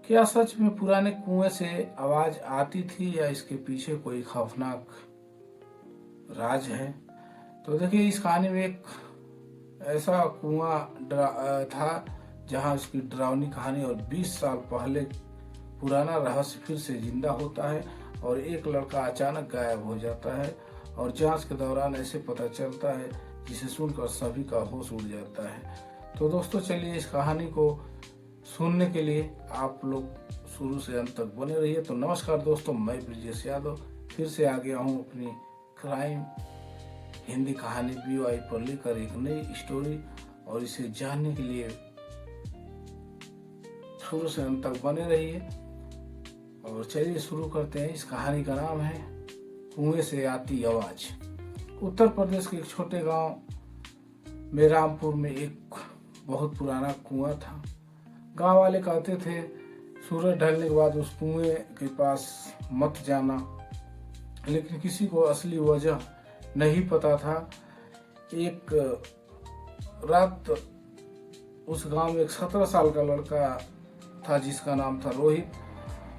क्या सच में पुराने कुएं से आवाज आती थी या इसके पीछे कोई खौफनाक राज है? तो देखिए, इस कहानी में एक ऐसा था जहां इसकी डरावनी कहानी और 20 साल पहले पुराना रहस्य फिर से जिंदा होता है और एक लड़का अचानक गायब हो जाता है और जांच के दौरान ऐसे पता चलता है जिसे सुनकर सभी का होश उड़ जाता है। तो दोस्तों, चलिए इस कहानी को सुनने के लिए आप लोग शुरू से अंत तक बने रहिए। तो नमस्कार दोस्तों, मैं ब्रिजेश यादव फिर से आ गया हूँ अपनी क्राइम हिंदी कहानी BOI पर लेकर एक नई स्टोरी, और इसे जानने के लिए शुरू से अंत तक बने रहिए। और चलिए शुरू करते हैं। इस कहानी का नाम है कुएं से आती आवाज। उत्तर प्रदेश के एक छोटे गांव में रामपुर में एक बहुत पुराना कुआं था। गांव वाले कहते थे सूरज ढलने के बाद उस कुएं के पास मत जाना, लेकिन किसी को असली वजह नहीं पता था। एक रात उस गांव में एक 17 साल का लड़का था जिसका नाम था रोहित,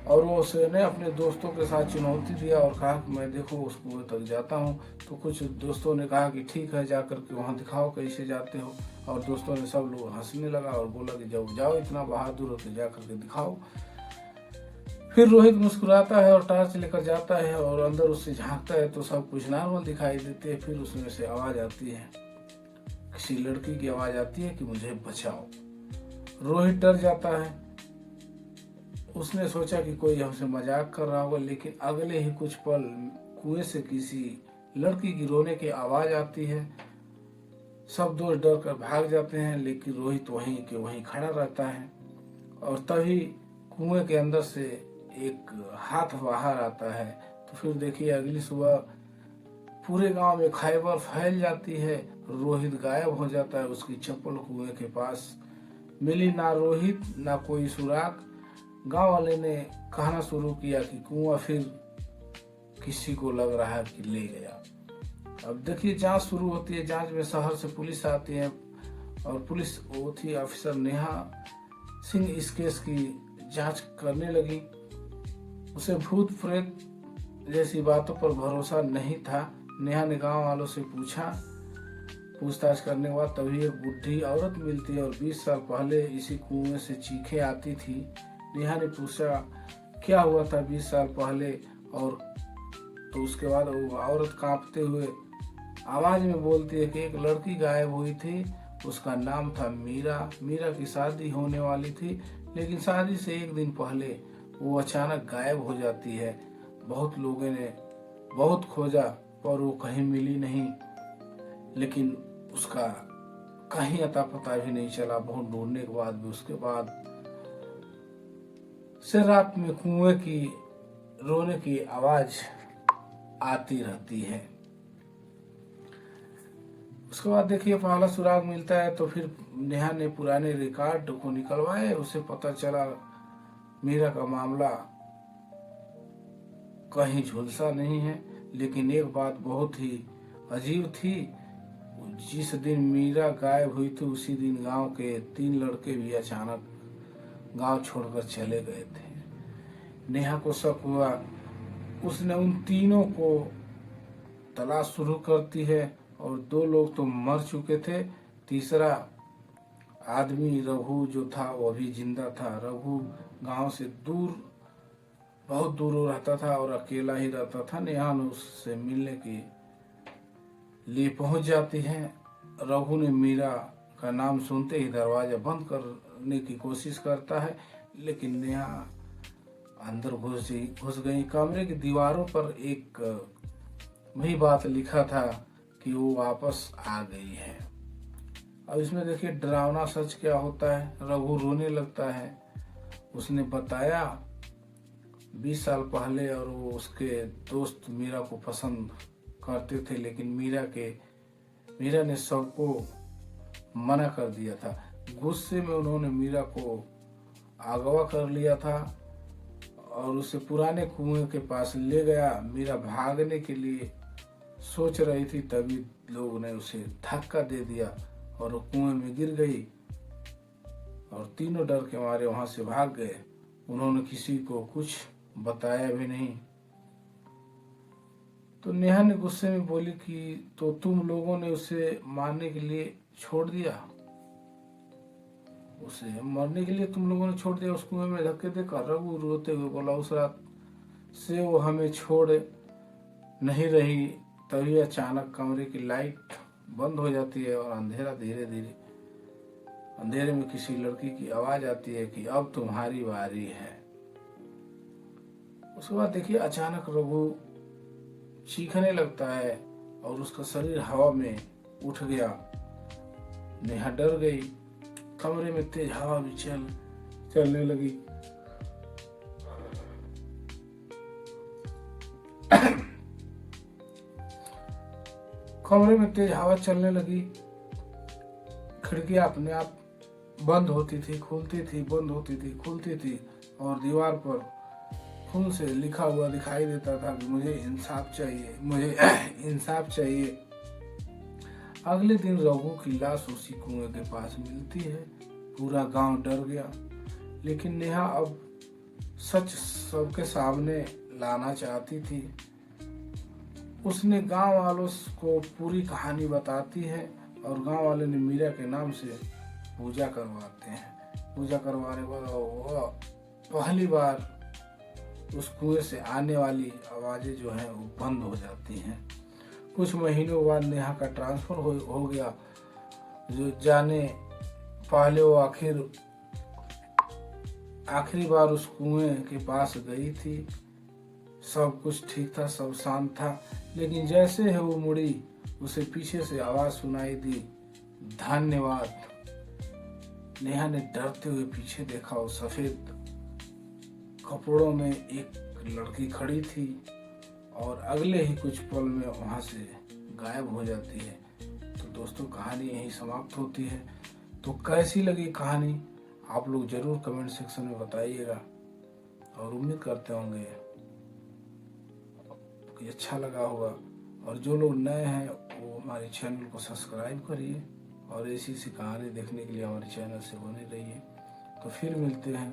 और वो उसने अपने दोस्तों के साथ चुनौती दिया और कहा कि मैं देखो उस कुएं तक जाता हूँ। तो कुछ दोस्तों ने कहा कि ठीक है, जाकर के वहाँ दिखाओ कैसे जाते हो। और दोस्तों ने सब लोग हंसने लगा और बोला कि जब जाओ इतना बहादुर हो तो जाकर के दिखाओ। फिर रोहित मुस्कुराता है और टॉर्च लेकर जाता है और अंदर उससे झांकता है तो सब कुछ नॉर्मल दिखाई देते हैं। फिर उसमें से आवाज आती है, किसी लड़की की आवाज आती है कि मुझे बचाओ। रोहित डर जाता है। उसने सोचा कि कोई हमसे मजाक कर रहा होगा, लेकिन अगले ही कुछ पल कुएं से किसी लड़की की रोने की आवाज आती है। सब दोस्त डर कर भाग जाते हैं, लेकिन रोहित वहीं के वहीं खड़ा रहता है। और तभी कुएं के अंदर से एक हाथ बाहर आता है। तो फिर देखिए, अगली सुबह पूरे गांव में खैबर फैल जाती है। रोहित गायब हो जाता है। उसकी चप्पल कुएं के पास मिली, ना रोहित ना कोई सुराग। गांव वाले ने कहना शुरू किया कि कुआं फिर किसी को लग रहा है कि ले गया। अब देखिए, जांच शुरू होती है। जांच में शहर से पुलिस आती है और पुलिस वो थी ऑफिसर नेहा सिंह इस केस की जांच करने लगी। उसे भूत प्रेत जैसी बातों पर भरोसा नहीं था। नेहा ने गांव वालों से पूछताछ करने के बाद तभी एक बूढ़ी औरत मिलती है और 20 साल पहले इसी कुएं से चीखें आती थी। नेहा ने पूछा क्या हुआ था 20 साल पहले, और तो उसके बाद वो औरत कांपते हुए आवाज में बोलती है कि एक लड़की गायब हुई थी, उसका नाम था मीरा। मीरा की शादी होने वाली थी, लेकिन शादी से एक दिन पहले वो अचानक गायब हो जाती है। बहुत लोगों ने बहुत खोजा पर वो कहीं मिली नहीं, लेकिन उसका कहीं अता पता भी नहीं चला। बहुत ढूंढने के बाद भी उसके बाद से रात में कुएं की रोने की आवाज आती रहती है। उसके बाद देखिए, पहला सुराग मिलता है। तो फिर नेहा ने पुराने रिकॉर्ड को निकलवाए। उसे पता चला मीरा का मामला कहीं झुलसा नहीं है, लेकिन एक बात बहुत ही अजीब थी। जिस दिन मीरा गायब हुई थी उसी दिन गांव के 3 लड़के भी अचानक गांव छोड़कर चले गए थे। नेहा को शक हुआ। उसने उन तीनों को तलाश शुरू करती है और 2 लोग तो मर चुके थे। तीसरा आदमी रघु जो था वो भी जिंदा था। रघु गांव से बहुत दूर रहता था और अकेला ही रहता था। नेहा उससे मिलने के लिए पहुंच जाती है। रघु ने मीरा का नाम सुनते ही दरवाजा बंद करने की कोशिश करता है, लेकिन नेहा अंदर घुस गई। कमरे की दीवारों पर एक वही बात लिखा था कि वो वापस आ गई है। अब इसमें देखिए, डरावना सच क्या होता है। रघु रोने लगता है। उसने बताया 20 साल पहले, और वो उसके दोस्त मीरा को पसंद करते थे, लेकिन मीरा ने सबको मना कर दिया था। गुस्से में उन्होंने मीरा को अगवा कर लिया था और उसे पुराने कुएं के पास ले गया। मीरा भागने के लिए सोच रही थी, तभी लोगों ने उसे धक्का दे दिया और वो कुएं में गिर गई और तीनों डर के मारे वहां से भाग गए। उन्होंने किसी को कुछ बताया भी नहीं। तो नेहा ने गुस्से में बोली कि तो तुम लोगों ने उसे मारने के लिए छोड़ दिया, उसे मरने के लिए तुम लोगों ने छोड़ दिया उस कुएं में धक्के देकर। रघु रोते हुए बोला, उस रात से वो हमें छोड़ नहीं रही। तभी अचानक कमरे की लाइट बंद हो जाती है और अंधेरा धीरे धीरे, अंधेरे में किसी लड़की की आवाज आती है कि अब तुम्हारी बारी है। उसके बाद देखिए अचानक रघु चीखने लगता है और उसका शरीर हवा में उठ गया। नेहा डर गई। कमरे में तेज हवा भी चलने लगी। कमरे में तेज हवा चलने लगी। खिड़कियां अपने आप बंद होती थी, खुलती थी, बंद होती थी, खुलती थी और दीवार पर खून से लिखा हुआ दिखाई देता था कि मुझे इंसाफ चाहिए, मुझे इंसाफ चाहिए। अगले दिन रघु की लाश उसी कुएं के पास मिलती है। पूरा गांव डर गया, लेकिन नेहा अब सच सबके सामने लाना चाहती थी। उसने गांव वालों को पूरी कहानी बताती है और गांव वाले ने मीरा के नाम से पूजा करवाते हैं। पूजा करवाने के बाद वो पहली बार उस कुएं से आने वाली आवाजें जो हैं वो बंद हो जाती हैं। कुछ महीनों बाद नेहा का ट्रांसफर हो गया। जो जाने पहले वो आखिरी बार उस कुएं के पास गई थी, सब कुछ ठीक था, सब शांत था, लेकिन जैसे ही वो मुड़ी उसे पीछे से आवाज सुनाई दी, धन्यवाद। नेहा ने डरते हुए पीछे देखा और सफेद कपड़ों में एक लड़की खड़ी थी और अगले ही कुछ पल में वहां से गायब हो जाती है। तो दोस्तों कहानी यहीं समाप्त होती है। तो कैसी लगी कहानी आप लोग जरूर कमेंट सेक्शन में बताइएगा और उम्मीद करते होंगे कि अच्छा लगा होगा। और जो लोग नए हैं वो हमारे चैनल को सब्सक्राइब करिए और ऐसी सी कहानी देखने के लिए हमारे चैनल से बने रहिए। तो फिर मिलते हैं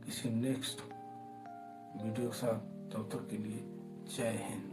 किसी नेक्स्ट वीडियो के साथ। तब तक के लिए जय हिंद।